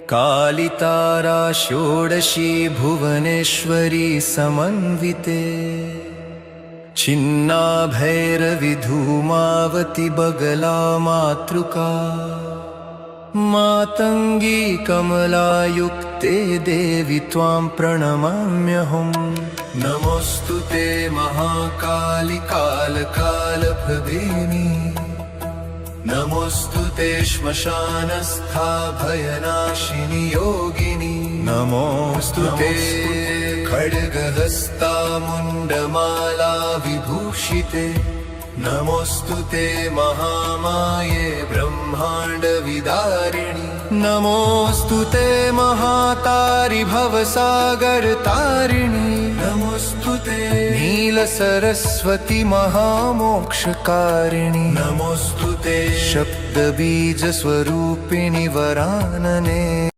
कालितारा षोडशी भुवनेश्वरी समन्विते छिन्नाभैरवि धूमावति बगला मातृका मातंगी कमलायुक्ते देवी त्वां प्रणमाम्यहम्। नमोस्तुते महाकाली कालकालप्रदेवी नमोस्तुते श्मशानस्था भयनाशिनी योगिनी नमोस्तुते खड्गहस्ता मुण्डमाला विभूषिते नमोस्तुते महामाये ब्रह्माण्ड विदारिणि नमोस्तुते महातारि भवसागर तारिणि नमोस्तुते नीलसरस्वती महामोक्षकारिणि नमोस्तुते शब्दबीज स्वरूपिणि वरानने।